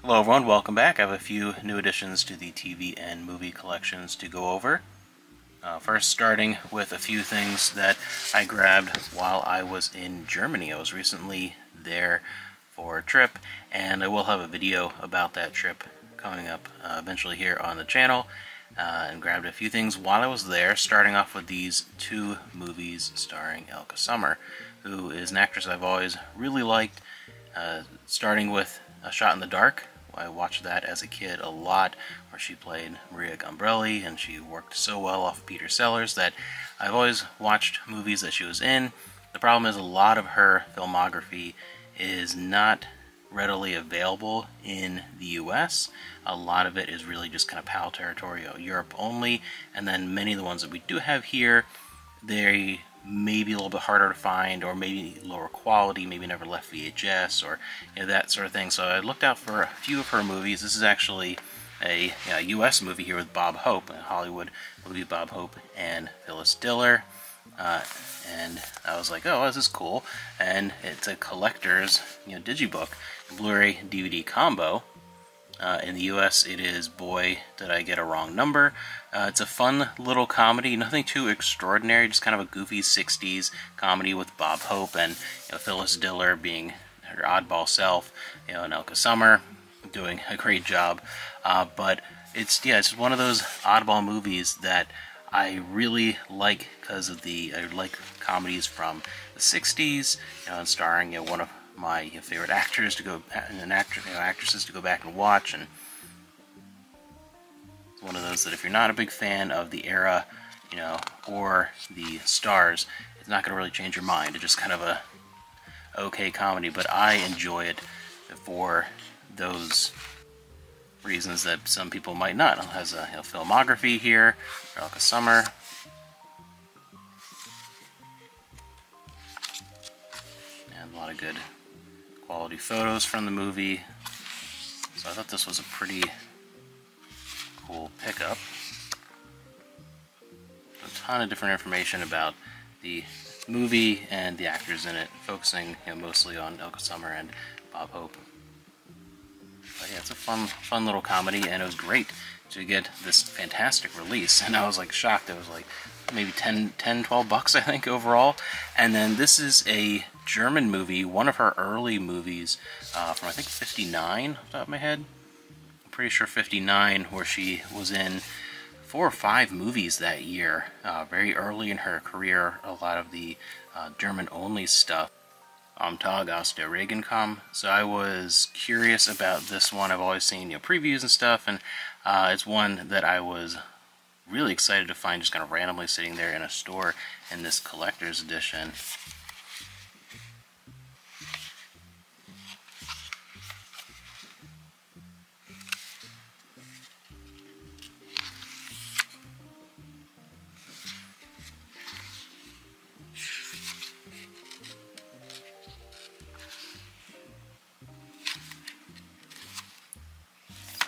Hello everyone, welcome back. I have a few new additions to the TV and movie collections to go over. First, starting with a few things that I grabbed while I was in Germany. I was recently there for a trip, and I will have a video about that trip coming up eventually here on the channel, and grabbed a few things while I was there, starting off with these two movies starring Elke Sommer, who is an actress I've always really liked, starting with A Shot in the Dark. I watched that as a kid a lot, where she played Maria Gombrelli, and she worked so well off of Peter Sellers that I've always watched movies that she was in. The problem is a lot of her filmography is not readily available in the US. A lot of it is really just kind of PAL territory, Europe only, and then many of the ones that we do have here, they may be a little bit harder to find, or maybe lower quality, maybe never left VHS, or that sort of thing. So I looked out for a few of her movies. This is actually a US movie here with Bob Hope, a Hollywood movie with Bob Hope and Phyllis Diller. And I was like, oh, this is cool. And it's a collector's digibook, Blu-ray DVD combo. In the US, it is Boy, Did I Get a Wrong Number. It's a fun little comedy, nothing too extraordinary, just kind of a goofy 60s comedy with Bob Hope and Phyllis Diller being her oddball self, and Elke Sommer doing a great job. But it's one of those oddball movies that I really like because of I like comedies from the 60s, and starring one of my favorite actors to go and actresses to go back and watch, and it's one of those that if you're not a big fan of the era, or the stars, it's not going to really change your mind. It's just kind of a okay comedy, but I enjoy it for those reasons that some people might not. It has a filmography here for Elke Sommer. And a lot of good quality photos from the movie. So I thought this was a pretty cool pickup. A ton of different information about the movie and the actors in it, focusing mostly on Elke Sommer and Bob Hope. But yeah, it's a fun little comedy, and it was great to get this fantastic release. And I was like shocked. It was like maybe 10, 12 bucks, I think, overall. And then this is a German movie, one of her early movies from I think 59 off the top of my head. I'm pretty sure 59, where she was in 4 or 5 movies that year. Very early in her career, a lot of the German-only stuff. Am Tag aus der Regen kam. So I was curious about this one. I've always seen previews and stuff, and it's one that I was really excited to find just kind of randomly sitting there in a store in this collector's edition.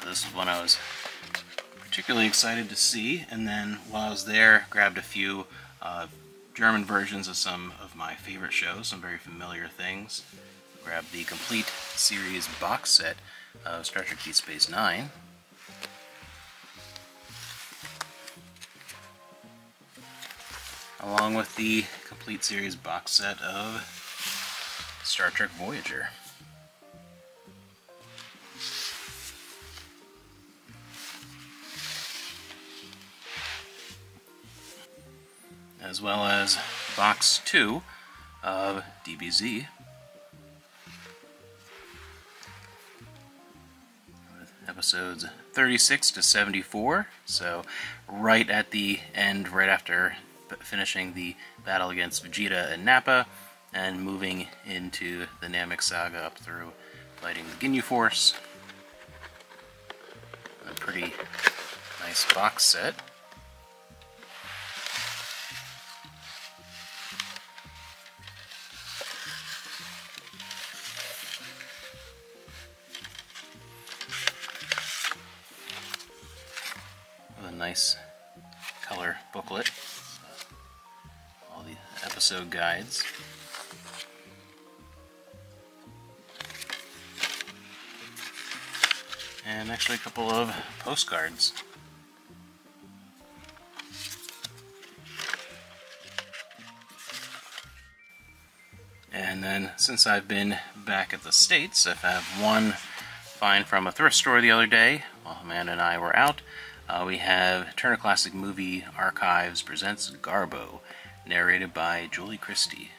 This is one I was particularly excited to see, and then while I was there, grabbed a few German versions of some of my favorite shows, some very familiar things. Grabbed the complete series box set of Star Trek Deep Space Nine. Along with the complete series box set of Star Trek Voyager. As well as box 2 of DBZ, with episodes 36 to 74, so right at the end, right after finishing the battle against Vegeta and Nappa, and moving into the Namek Saga up through fighting the Ginyu Force. A pretty nice box set. Nice color booklet, all the episode guides. and actually a couple of postcards. And then, since I've been back at the States, I've had one find from a thrift store the other day while Amanda and I were out. We have Turner Classic Movie Archives presents Garbo, narrated by Julie Christie.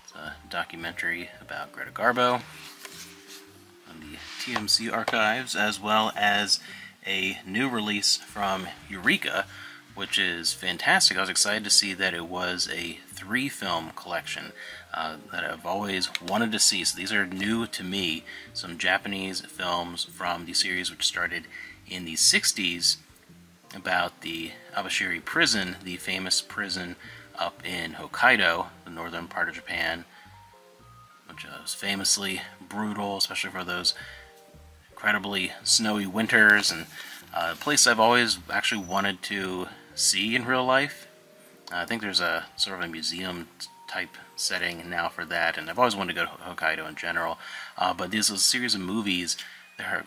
It's a documentary about Greta Garbo on the TMC archives, as well as a new release from Eureka, which is fantastic. I was excited to see that it was a 3-film collection that I've always wanted to see. So these are new to me, some Japanese films from the series which started in the 60s about the Abashiri Prison, the famous prison up in Hokkaido, the northern part of Japan, which was famously brutal, especially for those incredibly snowy winters, and a place I've always actually wanted to see in real life. I think there's a sort of a museum type setting now for that, and I've always wanted to go to Hokkaido in general. But there's a series of movies, there are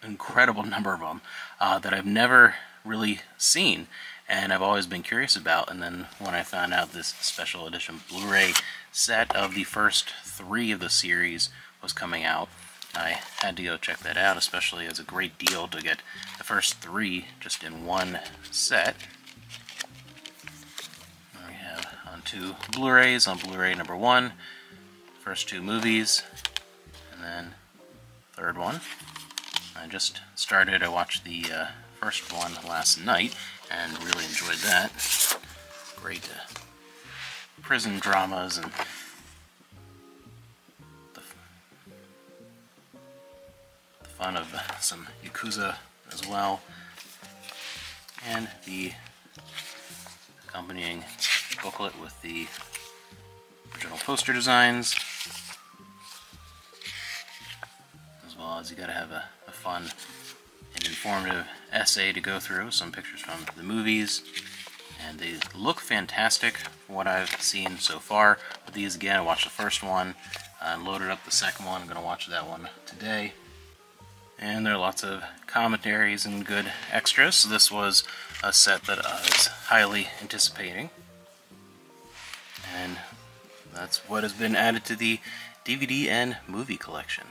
an incredible number of them, that I've never really seen, and I've always been curious about. And then when I found out this special edition Blu-ray set of the first 3 of the series was coming out, I had to go check that out, especially as a great deal to get the first 3 just in one set. We have on 2 Blu-rays, on Blu-ray number 1, first 2 movies, and then third one. I just started, I watched the first one last night and really enjoyed that. Great prison dramas and the fun of some Yakuza as well, and the accompanying booklet with the original poster designs, as well as you gotta have a fun and informative essay to go through, some pictures from the movies, and they look fantastic from what I've seen so far. With these, again, I watched the first one and loaded up the second one. I'm going to watch that one today. And there are lots of commentaries and good extras, so this was a set that I was highly anticipating. And that's what has been added to the DVD and movie collection.